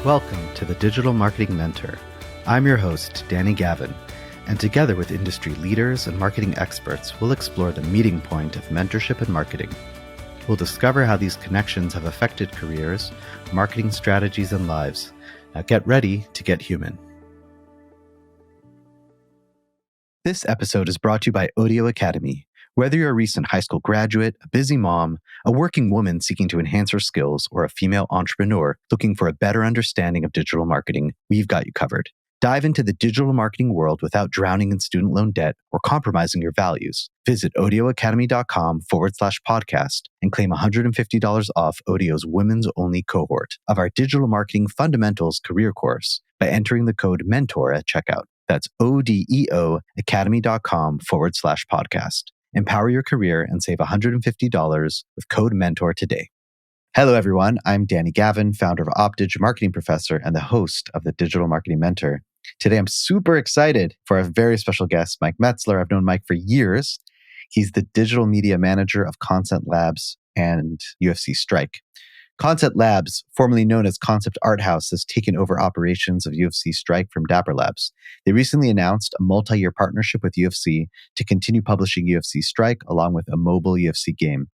Welcome to the Digital Marketing Mentor. I'm your host, Danny Gavin, and together with industry leaders and marketing experts, we'll explore the meeting point of mentorship and marketing. We'll discover how these connections have affected careers, marketing strategies, and lives. Now get ready to get human. This episode is brought to you by Audio Academy. Whether you're a recent high school graduate, a busy mom, a working woman seeking to enhance her skills, or a female entrepreneur looking for a better understanding of digital marketing, we've got you covered. Dive into the digital marketing world without drowning in student loan debt or compromising your values. Visit audioacademy.com/podcast and claim $150 off Audio's women's only cohort of our Digital Marketing Fundamentals career course by entering the code MENTOR at checkout. That's odeoacademy.com/podcast. Empower your career and save $150 with code MENTOR today. Hello, everyone. I'm Danny Gavin, founder of OpDig Marketing Professor and the host of the Digital Marketing Mentor. Today, I'm super excited for a very special guest, Mike Metzler. I've known Mike for years. He's the digital media manager of Concept Labs and UFC Strike. Concept Labs, formerly known as Concept Art House, has taken over operations of UFC Strike from Dapper Labs. They recently announced a multi-year partnership with UFC to continue publishing UFC Strike along with a mobile UFC game.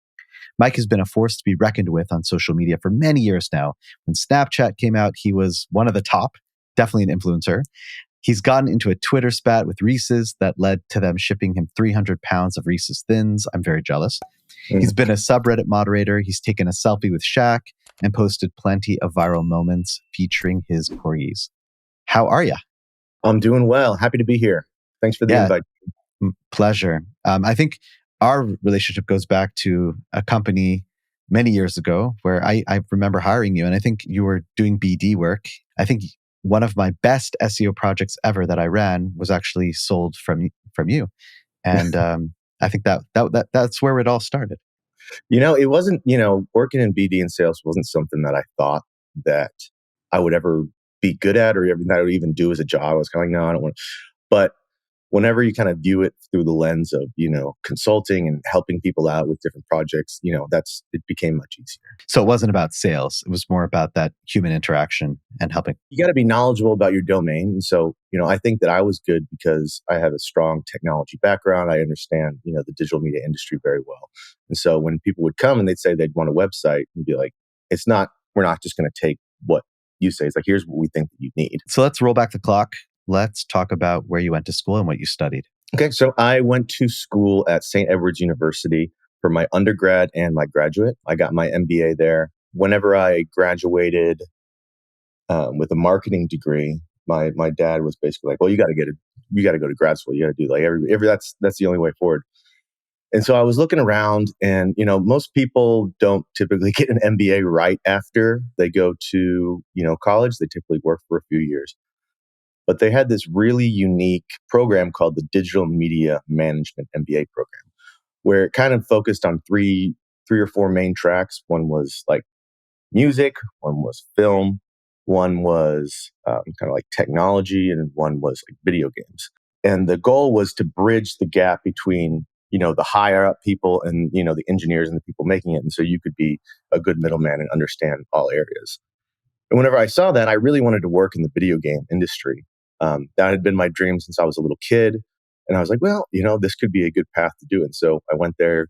Mike has been a force to be reckoned with on social media for many years now. When Snapchat came out, he was one of the top, definitely an influencer. He's gotten into a Twitter spat with Reese's that led to them shipping him 300 pounds of Reese's Thins. I'm very jealous. He's been a subreddit moderator. He's taken a selfie with Shaq and posted plenty of viral moments featuring his corgis. How are you? I'm doing well. Happy to be here. Thanks for the invite. Pleasure. I think our relationship goes back to a company many years ago where I remember hiring you, and I think you were doing BD work. I think one of my best SEO projects ever that I ran was actually sold from you. And I think that's where it all started. It wasn't, working in BD and sales wasn't something that I thought that I would ever be good at or that I would even do as a job. I was kind of like, no, I don't want to. But whenever you kind of view it through the lens of, consulting and helping people out with different projects, it became much easier. So it wasn't about sales. It was more about that human interaction and helping. You got to be knowledgeable about your domain. And so, I think that I was good because I have a strong technology background. I understand, the digital media industry very well. And so when people would come and they'd say they'd want a website and be like, we're not just going to take what you say. It's like, here's what we think that you need. So let's roll back the clock. Let's talk about where you went to school and what you studied. Okay, so I went to school at St. Edward's University for my undergrad and my graduate. I got my MBA there. Whenever I graduated with a marketing degree, my dad was basically like, "Well, you got to go to grad school. You got to do like every that's the only way forward." And so I was looking around, and most people don't typically get an MBA right after they go to college. They typically work for a few years. But they had this really unique program called the Digital Media Management MBA program, where it kind of focused on three or four main tracks. One was like music, one was film, one was kind of like technology, and one was like video games. And the goal was to bridge the gap between the higher up people and the engineers and the people making it, and so you could be a good middleman and understand all areas. And whenever I saw that, I really wanted to work in the video game industry. That had been my dream since I was a little kid. And I was like, well, this could be a good path to do. And so I went there,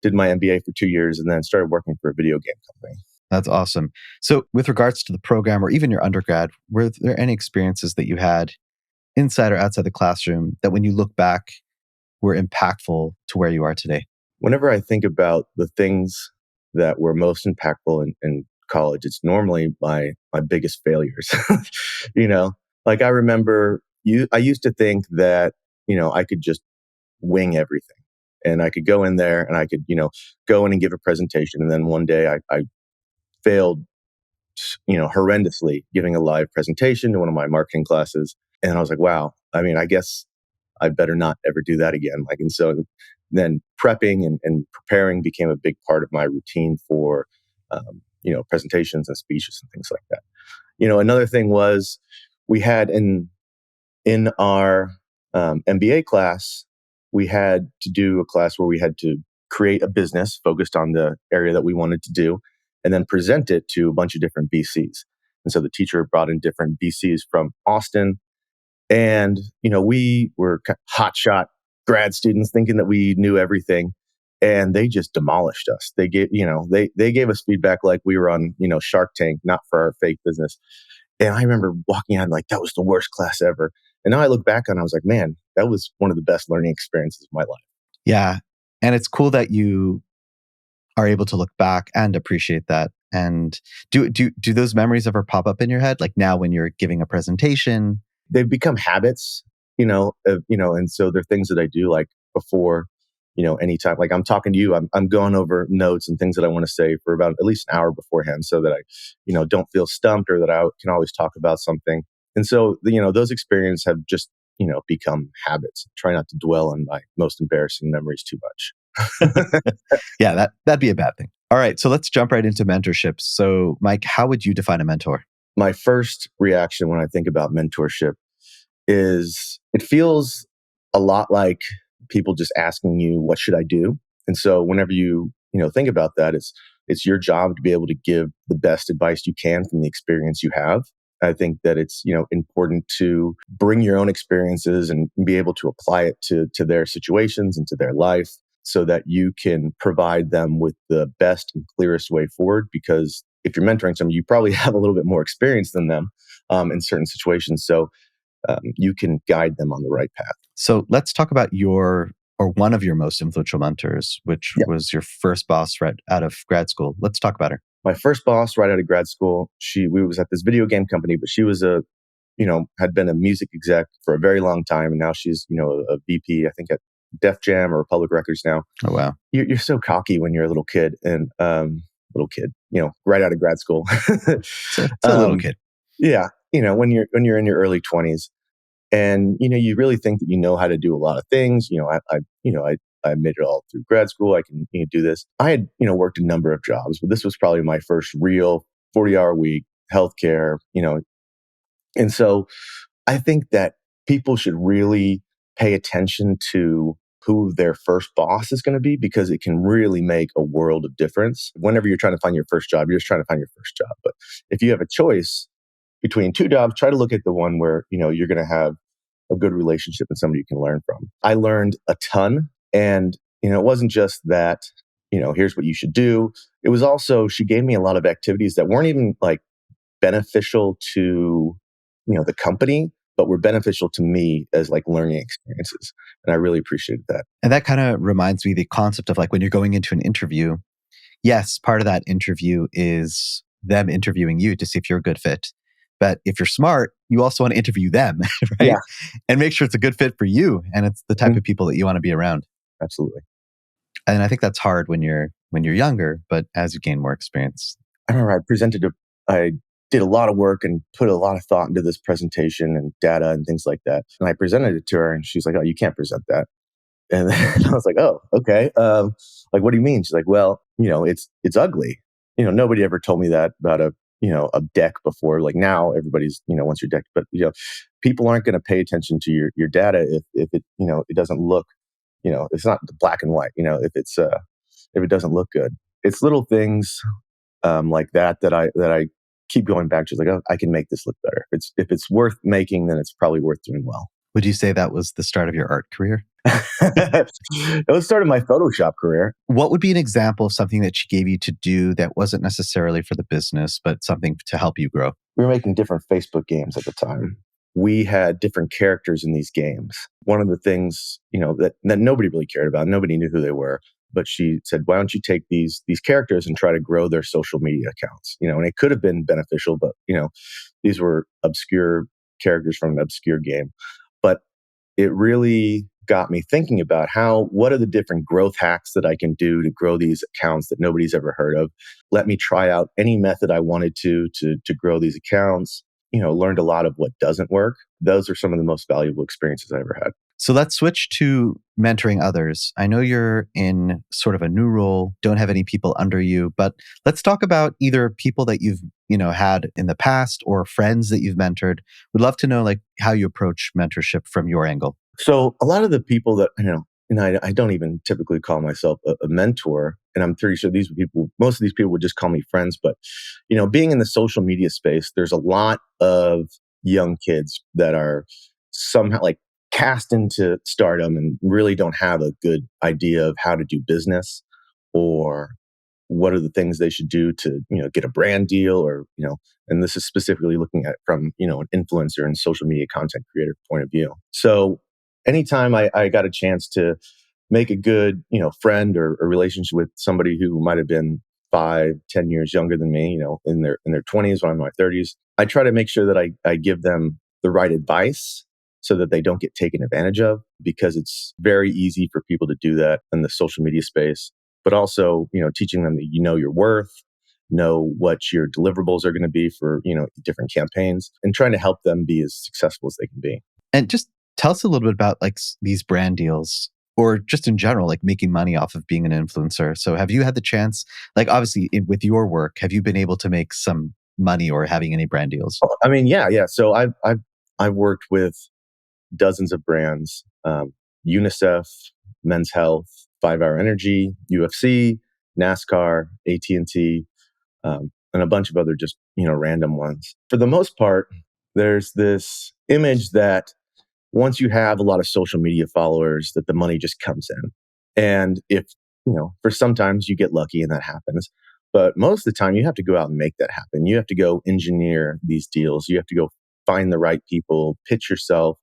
did my MBA for 2 years, and then started working for a video game company. That's awesome. So with regards to the program or even your undergrad, were there any experiences that you had inside or outside the classroom that when you look back were impactful to where you are today? Whenever I think about the things that were most impactful in college, it's normally my biggest failures. Like I remember I used to think that, I could just wing everything and I could go in there and I could, go in and give a presentation. And then one day I failed, horrendously giving a live presentation to one of my marketing classes. And I was like, wow, I guess I better not ever do that again. And so then prepping and preparing became a big part of my routine for, presentations and speeches and things like that. Another thing was we had in our MBA class, we had to do a class where we had to create a business focused on the area that we wanted to do and then present it to a bunch of different VCs. And so the teacher brought in different VCs from Austin. And, we were hotshot grad students thinking that we knew everything. And they just demolished us. They gave, they gave us feedback like we were on, Shark Tank, not for our fake business. And I remember walking out like, that was the worst class ever. And now I look back on it, I was like, man, that was one of the best learning experiences of my life. Yeah. And it's cool that you are able to look back and appreciate that. And do those memories ever pop up in your head? Like now when you're giving a presentation? They've become habits, and so they're things that I do like before, anytime, like I'm talking to you, I'm going over notes and things that I want to say for about at least an hour beforehand so that I, don't feel stumped or that I can always talk about something. And so, those experiences have just, become habits. Try not to dwell on my most embarrassing memories too much. Yeah, that'd be a bad thing. All right, so let's jump right into mentorships. So, Mike, how would you define a mentor? My first reaction when I think about mentorship is it feels a lot like people just asking you, what should I do? And so whenever you think about that, it's your job to be able to give the best advice you can from the experience you have. I think that it's, important to bring your own experiences and be able to apply it to their situations and to their life so that you can provide them with the best and clearest way forward. Because if you're mentoring someone, you probably have a little bit more experience than them in certain situations. So you can guide them on the right path. So let's talk about one of your most influential mentors, which was your first boss right out of grad school. Let's talk about her. My first boss right out of grad school, we was at this video game company, but she was had been a music exec for a very long time. And now she's, a VP, I think at Def Jam or Republic Records now. Oh, wow. You're so cocky when you're a little kid and right out of grad school. It's a little kid. Yeah. When you're in your early 20s and, you really think that you know how to do a lot of things. I made it all through grad school. I can do this. I had, worked a number of jobs, but this was probably my first real 40-hour week, healthcare, And so I think that people should really pay attention to who their first boss is going to be, because it can really make a world of difference. Whenever you're trying to find your first job, you're just trying to find your first job. But if you have a choice between two jobs, try to look at the one where, you're going to have a good relationship and somebody you can learn from. I learned a ton. And, it wasn't just that, here's what you should do. It was also, she gave me a lot of activities that weren't even like beneficial to, the company, but were beneficial to me as like learning experiences. And I really appreciated that. And that kind of reminds me the concept of like when you're going into an interview, yes, part of that interview is them interviewing you to see if you're a good fit. But if you're smart, you also want to interview them, right? Yeah. And make sure it's a good fit for you. And it's the type of people that you want to be around. Absolutely. And I think that's hard when you're younger, but as you gain more experience. I remember I did a lot of work and put a lot of thought into this presentation and data and things like that. And I presented it to her and she's like, oh, you can't present that. And then I was like, oh, okay. Like, what do you mean? She's like, well, it's ugly. Nobody ever told me that about a deck before. Like now everybody's, wants your deck, but people aren't going to pay attention to your data if it, it doesn't look, it's not black and white, if it doesn't look good. It's little things like that I keep going back to. Like, oh, I can make this look better. If it's worth making, then it's probably worth doing well. Would you say that was the start of your art career? It was started my Photoshop career. What would be an example of something that she gave you to do that wasn't necessarily for the business, but something to help you grow? We were making different Facebook games at the time. We had different characters in these games. One of the things, that nobody really cared about, nobody knew who they were. But she said, why don't you take these characters and try to grow their social media accounts? And it could have been beneficial, but, these were obscure characters from an obscure game. But it really got me thinking about what are the different growth hacks that I can do to grow these accounts that nobody's ever heard of. Let me try out any method I wanted to grow these accounts. Learned a lot of what doesn't work. Those are some of the most valuable experiences I ever had. So let's switch to mentoring others. I know you're in sort of a new role, don't have any people under you, but let's talk about either people that you've, had in the past or friends that you've mentored. We'd love to know like how you approach mentorship from your angle. So a lot of the people that, and I don't even typically call myself a mentor, and I'm pretty sure most of these people would just call me friends. But, being in the social media space, there's a lot of young kids that are somehow like cast into stardom and really don't have a good idea of how to do business or what are the things they should do to, get a brand deal or, and this is specifically looking at from, an influencer and social media content creator point of view. So anytime I got a chance to make a good, friend or a relationship with somebody who might have been 5, 10 years younger than me, in their 20s when I'm in my 30s, I try to make sure that I give them the right advice so that they don't get taken advantage of, because it's very easy for people to do that in the social media space. But also, teaching them that you know your worth, know what your deliverables are going to be for, different campaigns, and trying to help them be as successful as they can be. And just tell us a little bit about like these brand deals or just in general, like making money off of being an influencer. So have you had the chance, like obviously with your work, have you been able to make some money or having any brand deals? I mean, yeah. So I've worked with dozens of brands, UNICEF, Men's Health, 5 Hour Energy, UFC, NASCAR, AT&T, and a bunch of other just, random ones. For the most part, there's this image that once you have a lot of social media followers, that the money just comes in. And if, for sometimes you get lucky and that happens, but most of the time you have to go out and make that happen. You have to go engineer these deals. You have to go find the right people, pitch yourself,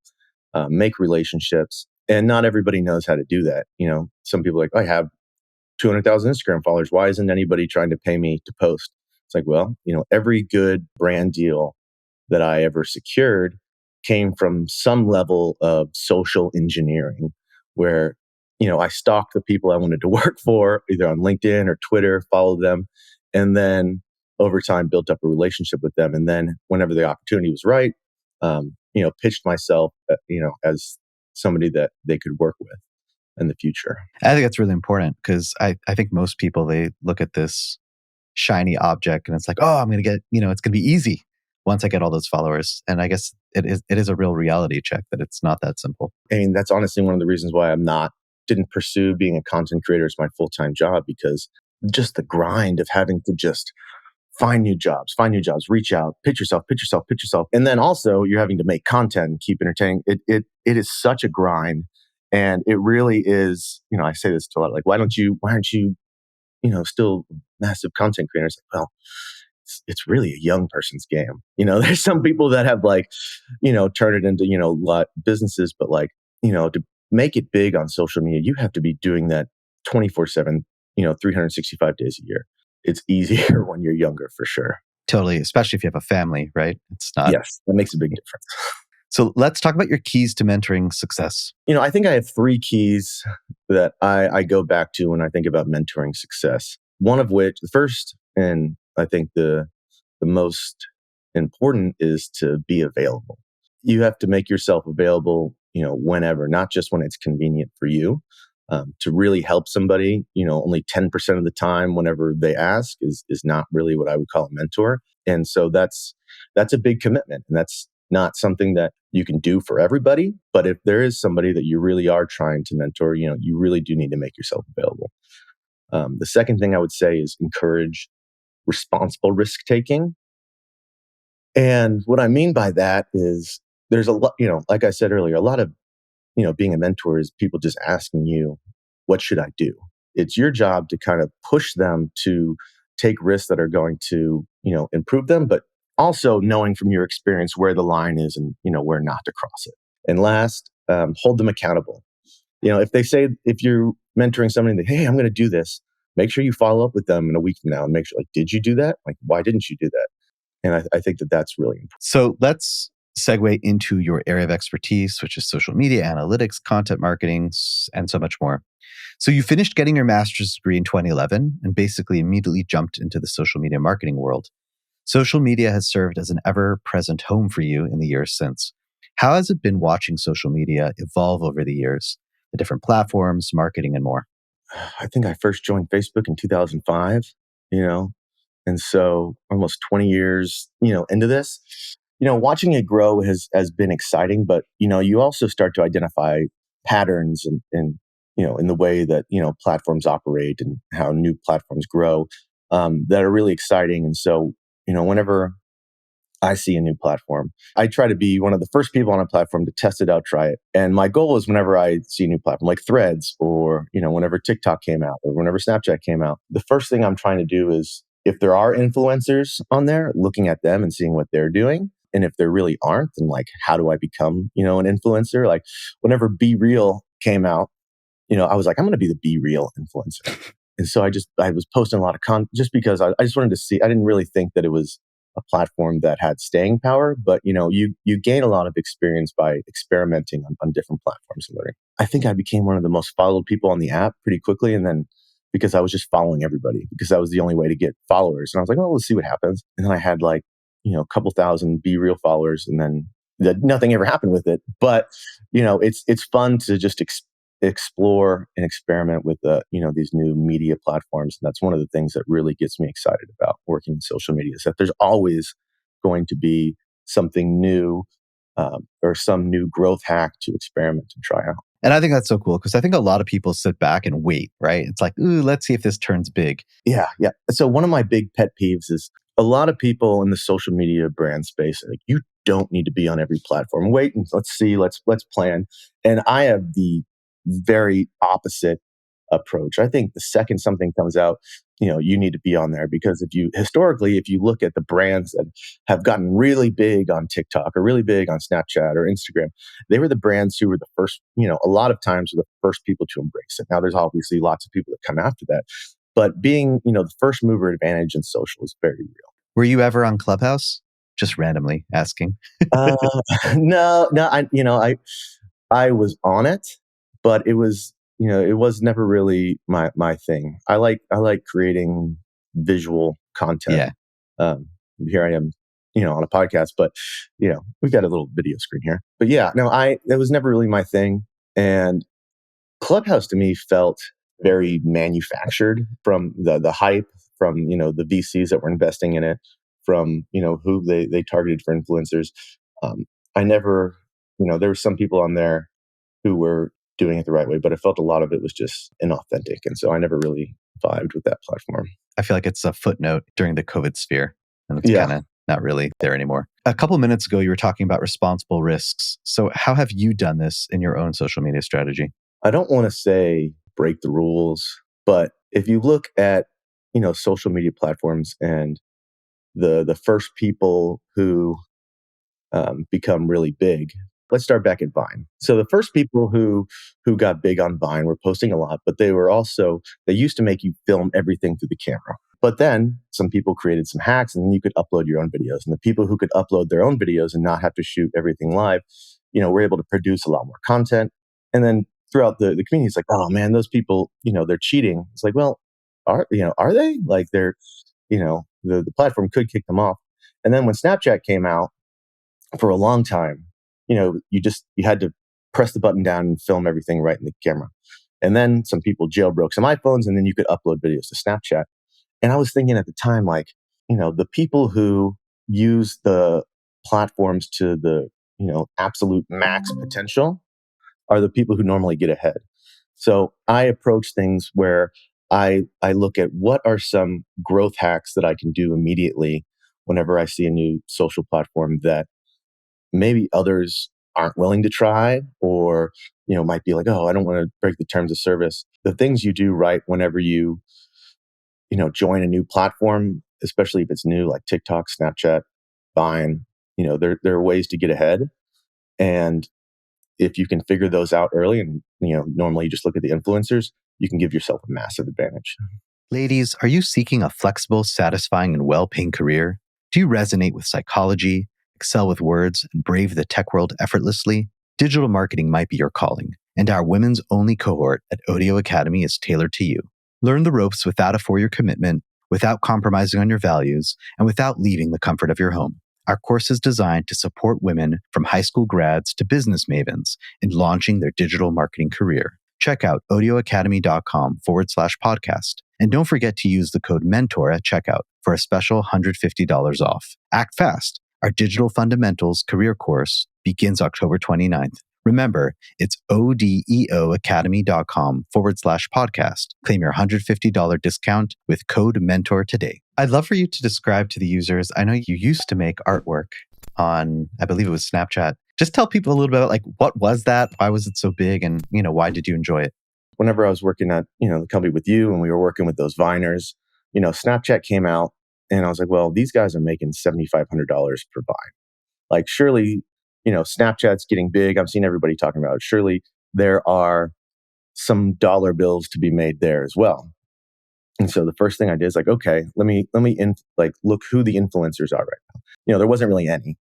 make relationships. And not everybody knows how to do that. Some people are like, I have 200,000 Instagram followers. Why isn't anybody trying to pay me to post? It's like, well, every good brand deal that I ever secured came from some level of social engineering where, I stalked the people I wanted to work for, either on LinkedIn or Twitter, followed them, and then over time built up a relationship with them. And then whenever the opportunity was right, pitched myself, as somebody that they could work with in the future. I think that's really important because I think most people, they look at this shiny object and it's like, oh, I'm going to get, it's going to be easy once I get all those followers. And I guess it is a real reality check that it's not that simple. I mean, that's honestly one of the reasons why didn't pursue being a content creator as my full-time job, because just the grind of having to just find new jobs, reach out, pitch yourself. And then also you're having to make content and keep entertaining. It is such a grind. And it really is, I say this to a lot, like, why aren't you, still massive content creators? Like, well, it's really a young person's game. There's some people that have turn it into, lot businesses, but to make it big on social media, you have to be doing that 24/7, 365 days a year. It's easier when you're younger, for sure. Totally, especially if you have a family, right? It's not. Yes, that makes a big difference. So let's talk about your keys to mentoring success. I think I have 3 keys that I go back to when I think about mentoring success. One of which, the first, and I think the most important, is to be available. You have to make yourself available, whenever, not just when it's convenient for you. To really help somebody, only 10% of the time whenever they ask is not really what I would call a mentor. And so that's a big commitment. And that's not something that you can do for everybody. But if there is somebody that you really are trying to mentor, you really do need to make yourself available. The second thing I would say is encourage responsible risk taking. And what I mean by that is there's a lot, like I said earlier, a lot of, being a mentor is people just asking you, what should I do? It's your job to kind of push them to take risks that are going to, improve them, but also knowing from your experience where the line is and, where not to cross it. And last, hold them accountable. If you're mentoring somebody that, hey, I'm going to do this, make sure you follow up with them in a week from now and make sure, like, did you do that? Like, why didn't you do that? And I think that that's really important. So let's segue into your area of expertise, which is social media analytics, content marketing, and so much more. So you finished getting your master's degree in 2011 and basically immediately jumped into the social media marketing world. Social media has served as an ever-present home for you in the years since. How has it been watching social media evolve over the years, the different platforms, marketing, and more? I think I first joined Facebook in 2005, and so almost 20 years, into this, watching it grow has been exciting, but, you also start to identify patterns and in the way that, platforms operate and how new platforms grow, that are really exciting. And so, whenever I see a new platform, I try to be one of the first people on a platform to test it out, try it. And my goal is whenever I see a new platform like Threads or, whenever TikTok came out or whenever Snapchat came out, the first thing I'm trying to do is if there are influencers on there, looking at them and seeing what they're doing. And if there really aren't, then like, how do I become, an influencer? Like whenever Be Real came out, I was like, I'm going to be the Be Real influencer. And so I was posting a lot of content just because I just wanted to see, I didn't really think that it was a platform that had staying power, but you gain a lot of experience by experimenting on different platforms and learning. I think I became one of the most followed people on the app pretty quickly. And then because I was just following everybody because that was the only way to get followers. And I was like, oh, let's see what happens. And then I had like, a couple thousand Be Real followers and then nothing ever happened with it. But, it's fun to just explore and experiment with these new media platforms, and that's one of the things that really gets me excited about working in social media is that there's always going to be something new, or some new growth hack to experiment and try out. And I think that's so cool because I think a lot of people sit back and wait, right? It's like, ooh, let's see if this turns big. Yeah. So one of my big pet peeves is a lot of people in the social media brand space are like, you don't need to be on every platform. Wait and let's see, let's plan. And I have the very opposite approach. I think the second something comes out, you need to be on there because if you look at the brands that have gotten really big on TikTok or really big on Snapchat or Instagram, they were the brands who were the first, a lot of times were the first people to embrace it. Now there's obviously lots of people that come after that, but being, the first mover advantage in social is very real. Were you ever on Clubhouse? Just randomly asking. Uh, no, I was on it, but it was, it was never really my thing. I like creating visual content. Yeah. Here I am, on a podcast, but we've got a little video screen here. But yeah, no, it was never really my thing. And Clubhouse to me felt very manufactured from the hype, from the VCs that were investing in it, from who they targeted for influencers. I never, there were some people on there who were doing it the right way, but I felt a lot of it was just inauthentic. And so I never really vibed with that platform. I feel like it's a footnote during the COVID sphere, and it's kind of not really there anymore. A couple minutes ago, you were talking about responsible risks. So how have you done this in your own social media strategy? I don't want to say break the rules, but if you look at, social media platforms and the first people who become really big. Let's start back at Vine. So the first people who got big on Vine were posting a lot, but they used to make you film everything through the camera. But then some people created some hacks and then you could upload your own videos. And the people who could upload their own videos and not have to shoot everything live, were able to produce a lot more content. And then throughout the community, it's like, oh man, those people, they're cheating. It's like, well, are they? Like they're, the platform could kick them off. And then when Snapchat came out, for a long time, you had to press the button down and film everything right in the camera. And then some people jailbroke some iPhones and then you could upload videos to Snapchat. And I was thinking at the time, like, the people who use the platforms to the, absolute max potential are the people who normally get ahead. So I approach things where I look at what are some growth hacks that I can do immediately whenever I see a new social platform that maybe others aren't willing to try or, might be like, oh, I don't want to break the terms of service. The things you do right whenever you join a new platform, especially if it's new, like TikTok, Snapchat, Vine, there are ways to get ahead. And if you can figure those out early and, normally you just look at the influencers, you can give yourself a massive advantage. Ladies, are you seeking a flexible, satisfying, and well-paying career? Do you resonate with psychology, excel with words, and brave the tech world effortlessly? Digital marketing might be your calling, and our women's only cohort at Odeo Academy is tailored to you. Learn the ropes without a four-year commitment, without compromising on your values, and without leaving the comfort of your home. Our course is designed to support women from high school grads to business mavens in launching their digital marketing career. Check out audioacademy.com/podcast. And don't forget to use the code MENTOR at checkout for a special $150 off. Act fast. Our Digital Fundamentals career course begins October 29th. Remember, it's odeoacademy.com/podcast. Claim your $150 discount with code MENTOR today. I'd love for you to describe to the users, I know you used to make artwork on, I believe it was Snapchat. Just tell people a little bit about like, what was that? Why was it so big? And, why did you enjoy it? Whenever I was working at, the company with you and we were working with those Viners, Snapchat came out and I was like, well, these guys are making $7,500 per Vine. Like, surely, Snapchat's getting big. I'm seeing everybody talking about it. Surely there are some dollar bills to be made there as well. And so the first thing I did is like, okay, let me look who the influencers are right now. There wasn't really any,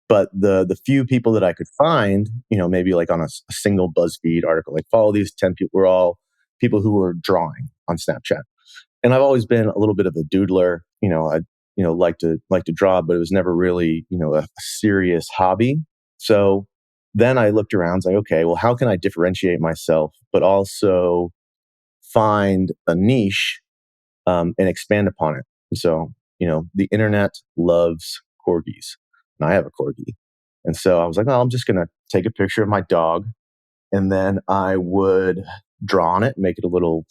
but the few people that I could find, maybe like on a single BuzzFeed article, like follow these 10 people were all people who were drawing on Snapchat. And I've always been a little bit of a doodler. I like to draw, but it was never really a serious hobby. So then I looked around, like, okay, well, how can I differentiate myself, but also find a niche and expand upon it? And so the internet loves corgis, and I have a corgi, and so I was like, well, I'm just gonna take a picture of my dog, and then I would draw on it, make it a little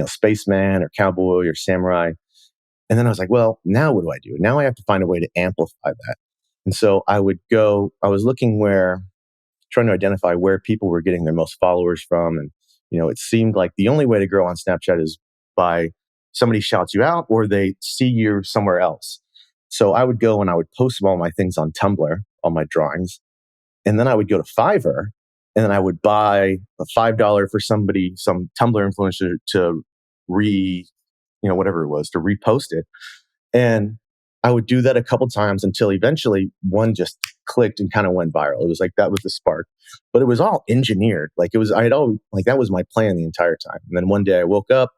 spaceman or cowboy or samurai. And then I was like, well, now what do I do? Now I have to find a way to amplify that. And so I was looking trying to identify where people were getting their most followers from. And, it seemed like the only way to grow on Snapchat is by somebody shouts you out or they see you somewhere else. So I would go and I would post all my things on Tumblr, all my drawings. And then I would go to Fiverr and then I would buy a $5 for some Tumblr influencer to whatever it was, to repost it. And I would do that a couple times until eventually one just clicked and kind of went viral. It was like, that was the spark, but it was all engineered. Like that was my plan the entire time. And then one day I woke up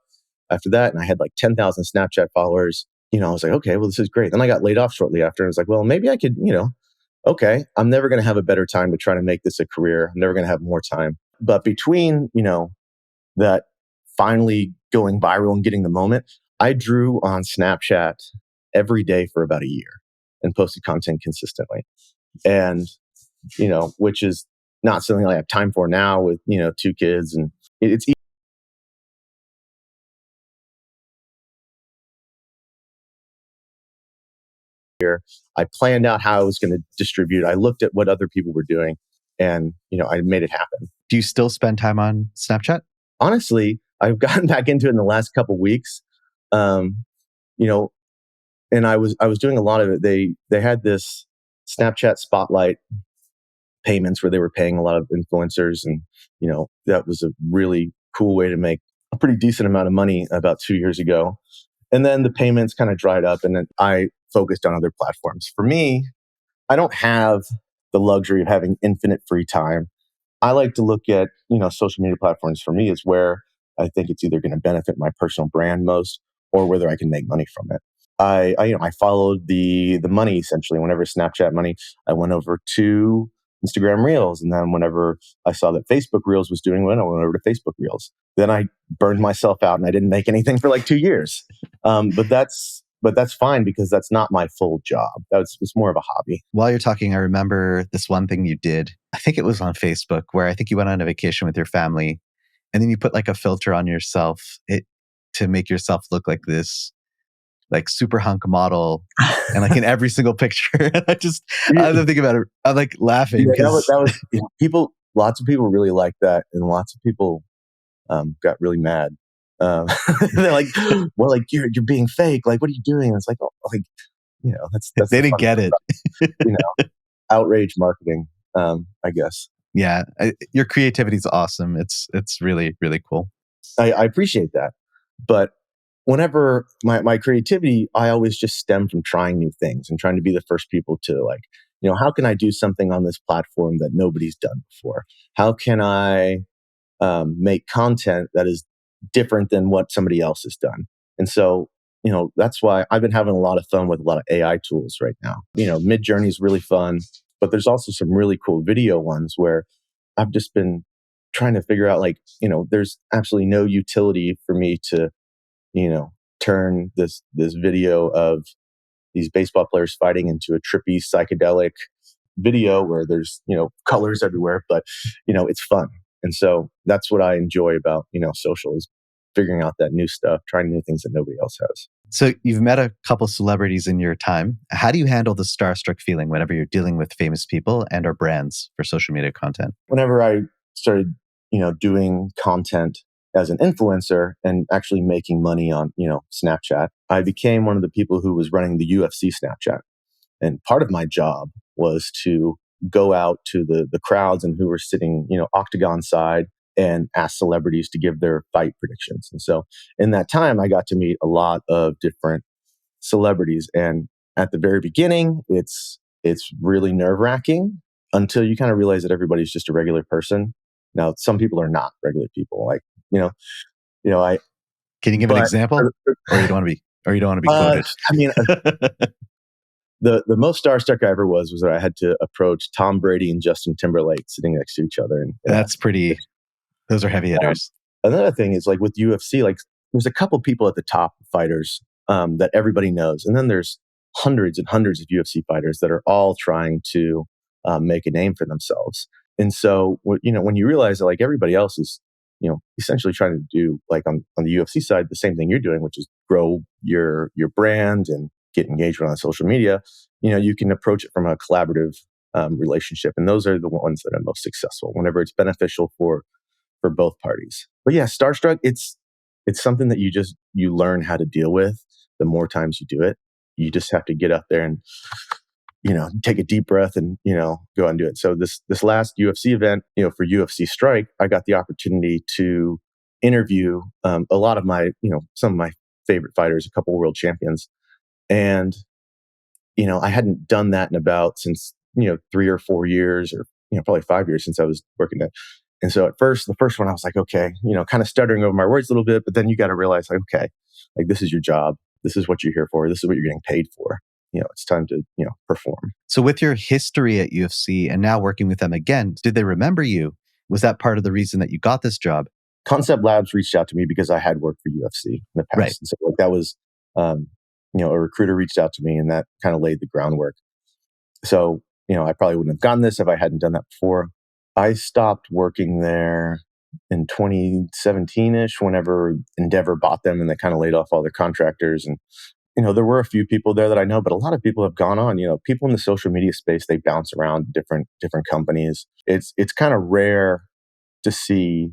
after that and I had like 10,000 Snapchat followers. I was like, okay, well, this is great. Then I got laid off shortly after. And I was like, well, maybe I could, okay, I'm never going to have a better time to try to make this a career. I'm never going to have more time. But between, that finally going viral and getting the moment, I drew on Snapchat every day for about a year and posted content consistently. And, which is not something I have time for now with, 2 kids. And it's easier. I planned out how I was going to distribute. I looked at what other people were doing and, I made it happen. Do you still spend time on Snapchat? Honestly, I've gotten back into it in the last couple of weeks. And I was doing a lot of it. They had this Snapchat Spotlight payments where they were paying a lot of influencers, and that was a really cool way to make a pretty decent amount of money about 2 years ago. And then the payments kind of dried up, and then I focused on other platforms. For me, I don't have the luxury of having infinite free time. I like to look at social media platforms. For me, is where I think it's either going to benefit my personal brand most, or whether I can make money from it. I followed the money essentially. Whenever Snapchat money, I went over to Instagram Reels, and then whenever I saw that Facebook Reels was doing well, I went over to Facebook Reels. Then I burned myself out, and I didn't make anything for like 2 years. But that's fine because that's not my full job. It's more of a hobby. While you're talking, I remember this one thing you did. I think it was on Facebook where I think you went on a vacation with your family, and then you put like a filter on yourself to make yourself look like this like super hunk model, and like in every single picture. I don't think about it. I'm like laughing because that was people. Lots of people really liked that, and lots of people got really mad. They're like, "Well, like you're being fake. Like, what are you doing?" And it's like, oh, like that's they didn't get it. Outrage marketing, I guess. Yeah, your creativity is awesome. It's really, really cool. I appreciate that, but whenever my creativity, I always just stem from trying new things and trying to be the first people to like, how can I do something on this platform that nobody's done before? How can I make content that is different than what somebody else has done? And so, that's why I've been having a lot of fun with a lot of AI tools right now. Midjourney is really fun, but there's also some really cool video ones where I've just been trying to figure out like, there's absolutely no utility for me to turn this video of these baseball players fighting into a trippy psychedelic video where there's, colors everywhere, but, it's fun. And so that's what I enjoy about, social is figuring out that new stuff, trying new things that nobody else has. So you've met a couple celebrities in your time. How do you handle the starstruck feeling whenever you're dealing with famous people and or brands for social media content? Whenever I started, doing content as an influencer and actually making money on, Snapchat, I became one of the people who was running the UFC Snapchat. And part of my job was to go out to the crowds and who were sitting, octagon side and ask celebrities to give their fight predictions. And so in that time, I got to meet a lot of different celebrities. And at the very beginning, it's really nerve wracking until you kind of realize that everybody's just a regular person. Now, some people are not regular people. Like, I, Can you give an example? Or you don't want to be, quoted? I mean, the most starstruck I ever was that I had to approach Tom Brady and Justin Timberlake sitting next to each other. And that's pretty, those are heavy hitters. Another thing is like with UFC, like there's a couple people at the top fighters that everybody knows. And then there's hundreds and hundreds of UFC fighters that are all trying to make a name for themselves. And so, when you realize that like everybody else is, essentially trying to do like on the UFC side, the same thing you're doing, which is grow your brand and get engagement on social media, you can approach it from a collaborative relationship. And those are the ones that are most successful whenever it's beneficial for both parties. But yeah, starstruck, it's something that you learn how to deal with the more times you do it. You just have to get up there and, take a deep breath and, go and do it. So this last UFC event, for UFC Strike, I got the opportunity to interview a lot of my, some of my favorite fighters, a couple world champions. And, I hadn't done that since 3 or 4 years or, probably 5 years since I was working at. And so at first, the first one, I was like, okay, kind of stuttering over my words a little bit, but then you got to realize like, okay, like this is your job. This is what you're here for. This is what you're getting paid for. It's time to, perform. So with your history at UFC and now working with them again, did they remember you? Was that part of the reason that you got this job? Concept Labs reached out to me because I had worked for UFC in the past. Right. And so like that was, a recruiter reached out to me and that kind of laid the groundwork. So, I probably wouldn't have gotten this if I hadn't done that before. I stopped working there in 2017-ish whenever Endeavor bought them and they kind of laid off all their contractors. And, there were a few people there that I know, but a lot of people have gone on. People in the social media space, they bounce around different companies. It's kind of rare to see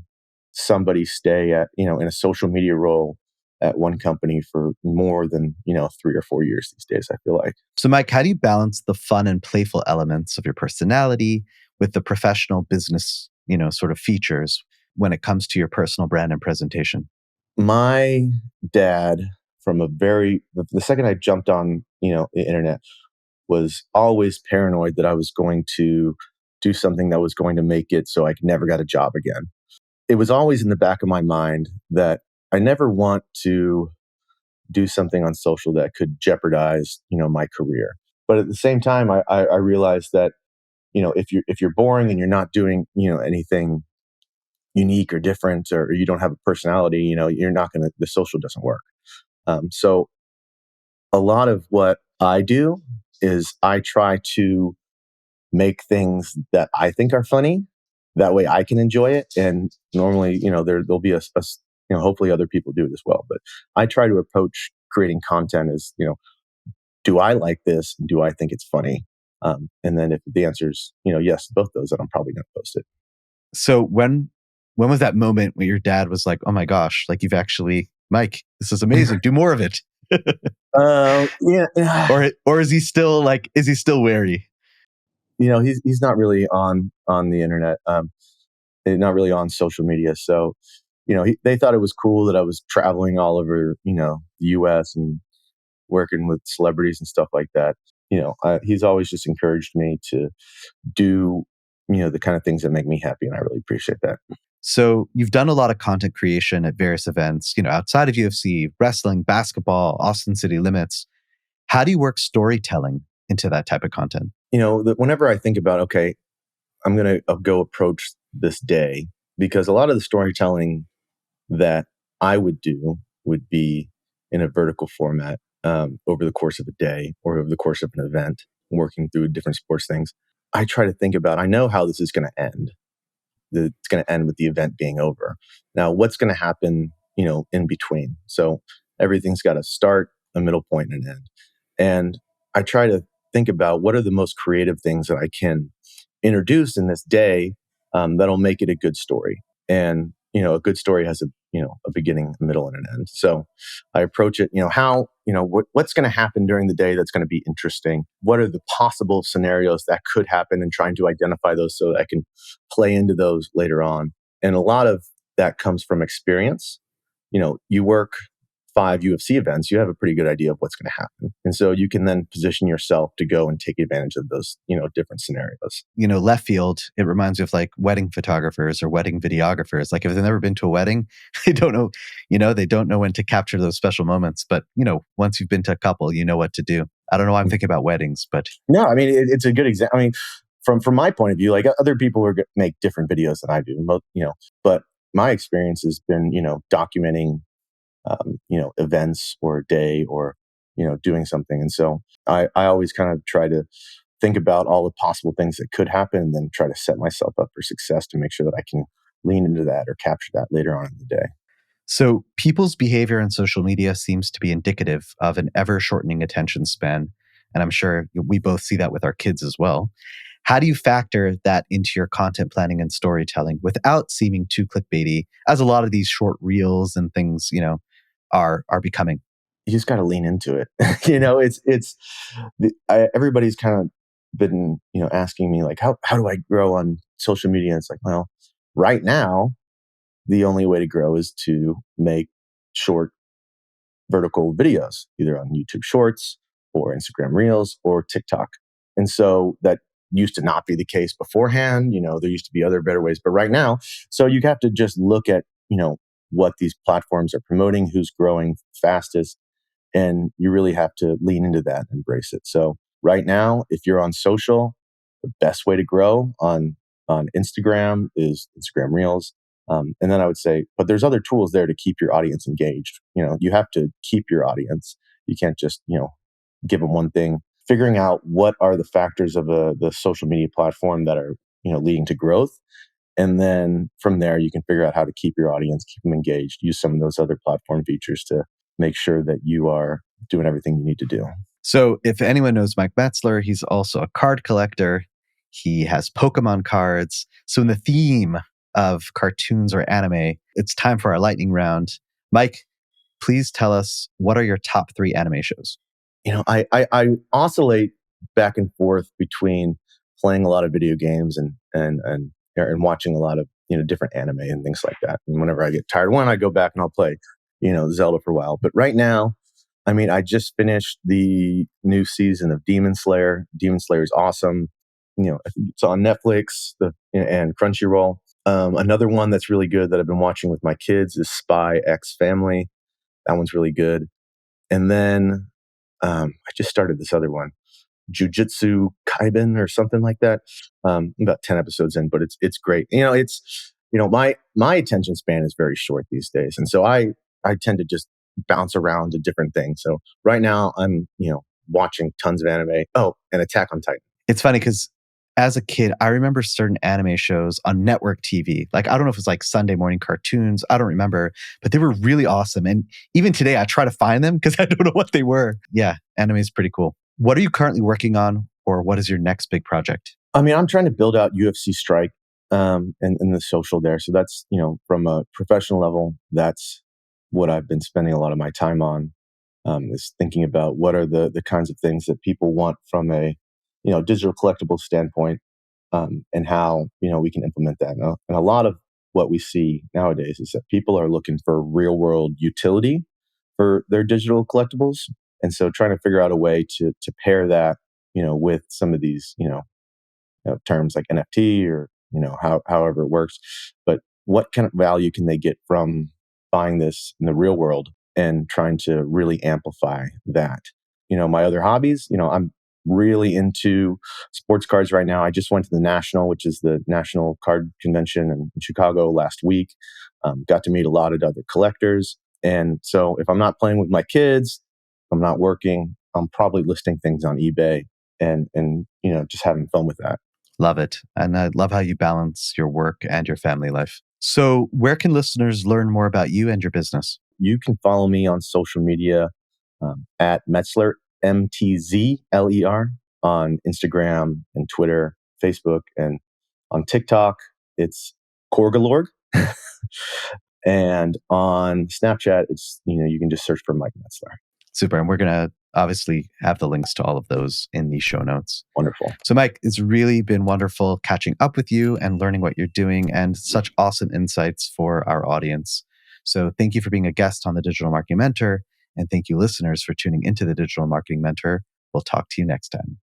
somebody stay at, in a social media role at one company for more than, 3 or 4 years these days, I feel like. So Mike, how do you balance the fun and playful elements of your personality with the professional business, sort of features when it comes to your personal brand and presentation? My dad, from the second I jumped on, the internet, was always paranoid that I was going to do something that was going to make it so I never got a job again. It was always in the back of my mind that I never want to do something on social that could jeopardize, my career. But at the same time, I realized that, if you're boring and you're not doing, anything unique or different, or you don't have a personality, you're not going to, the social doesn't work. So a lot of what I do is I try to make things that I think are funny. That way I can enjoy it. And normally, there'll be hopefully other people do it as well. But I try to approach creating content as, do I like this? Do I think it's funny? And then if the answer is, yes, both those, then I'm probably going to post it. So when was that moment where your dad was like, oh my gosh, like you've actually, Mike, this is amazing. Do more of it. Yeah. Or is he still wary? He's not really on the internet, not really on social media. So, they thought it was cool that I was traveling all over, the US and working with celebrities and stuff like that. He's always just encouraged me to do, the kind of things that make me happy. And I really appreciate that. So you've done a lot of content creation at various events, outside of UFC, wrestling, basketball, Austin City Limits. How do you work storytelling into that type of content? Whenever I think about, okay, I'm going to go approach this day, because a lot of the storytelling that I would do would be in a vertical format over the course of a day or over the course of an event, working through different sports things. I try to think about, I know how this is going to end. It's going to end with the event being over. Now, what's going to happen, in between? So everything's got a start, a middle point, and an end. And I try to think about what are the most creative things that I can introduce in this day that'll make it a good story. And a good story has a beginning, a middle, and an end. So I approach it, what's going to happen during the day that's going to be interesting? What are the possible scenarios that could happen, and trying to identify those so that I can play into those later on. And a lot of that comes from experience. You work 5 UFC events, you have a pretty good idea of what's going to happen. And so you can then position yourself to go and take advantage of those, different scenarios. Left field, it reminds me of like wedding photographers or wedding videographers. Like if they've never been to a wedding, they don't know, they don't know when to capture those special moments. But, once you've been to a couple, you know what to do. I don't know why I'm thinking about weddings, but. No, I mean, it's a good example. I mean, from my point of view, like other people are make different videos than I do, but my experience has been, documenting events or a day or, doing something. And so I always kind of try to think about all the possible things that could happen and then try to set myself up for success to make sure that I can lean into that or capture that later on in the day. So people's behavior on social media seems to be indicative of an ever shortening attention span. And I'm sure we both see that with our kids as well. How do you factor that into your content planning and storytelling without seeming too clickbaity, as a lot of these short reels and things, are becoming? You just got to lean into it. Everybody's kind of been, asking me like, how do I grow on social media? And it's like, well, right now, the only way to grow is to make short vertical videos, either on YouTube Shorts or Instagram Reels or TikTok. And so that used to not be the case beforehand. There used to be other better ways, but right now, so you have to just look at, what these platforms are promoting, who's growing fastest, and you really have to lean into that, embrace it. So right now, if you're on social, the best way to grow on Instagram is Instagram Reels. And then I would say, but there's other tools there to keep your audience engaged. You have to keep your audience. You can't just, give them one thing. Figuring out what are the factors of the social media platform that are, leading to growth. And then from there, you can figure out how to keep your audience, keep them engaged, use some of those other platform features to make sure that you are doing everything you need to do. So if anyone knows Mike Metzler, he's also a card collector. He has Pokemon cards. So in the theme of cartoons or anime, it's time for our lightning round. Mike, please tell us, what are your top 3 anime shows? I oscillate back and forth between playing a lot of video games and watching a lot of different anime and things like that. And whenever I get tired of one, I go back and I'll play Zelda for a while. But right now, I mean, I just finished the new season of Demon Slayer. Demon Slayer is awesome. I think it's on Netflix and Crunchyroll. Another one that's really good that I've been watching with my kids is Spy X Family. That one's really good. And then I just started this other one, Jujutsu Kaisen or something like that. I'm about 10 episodes in, but it's great. My attention span is very short these days. And so I tend to just bounce around to different things. So right now I'm, watching tons of anime. Oh, and Attack on Titan. It's funny because as a kid, I remember certain anime shows on network TV. Like, I don't know if it was like Sunday morning cartoons. I don't remember, but they were really awesome. And even today, I try to find them because I don't know what they were. Yeah, anime is pretty cool. What are you currently working on, or what is your next big project? I mean, I'm trying to build out UFC Strike and the social there. So that's, from a professional level, that's what I've been spending a lot of my time on, is thinking about what are the kinds of things that people want from a, digital collectible standpoint, and how, we can implement that. And a lot of what we see nowadays is that people are looking for real world utility for their digital collectibles. And so trying to figure out a way to pair that, with some of these, terms like NFT or, however it works. But what kind of value can they get from buying this in the real world and trying to really amplify that? My other hobbies, I'm really into sports cards right now. I just went to the National, which is the National Card Convention in Chicago last week. Got to meet a lot of other collectors. And so if I'm not playing with my kids, I'm not working, I'm probably listing things on eBay and just having fun with that. Love it. And I love how you balance your work and your family life. So, where can listeners learn more about you and your business? You can follow me on social media at Metzler, Mtzler, on Instagram and Twitter, Facebook, and on TikTok, it's Corgalorg. And on Snapchat, it's, you can just search for Mike Metzler. Super. And we're going to obviously have the links to all of those in the show notes. Wonderful. So, Mike, it's really been wonderful catching up with you and learning what you're doing and such awesome insights for our audience. So thank you for being a guest on the Digital Marketing Mentor. And thank you, listeners, for tuning into the Digital Marketing Mentor. We'll talk to you next time.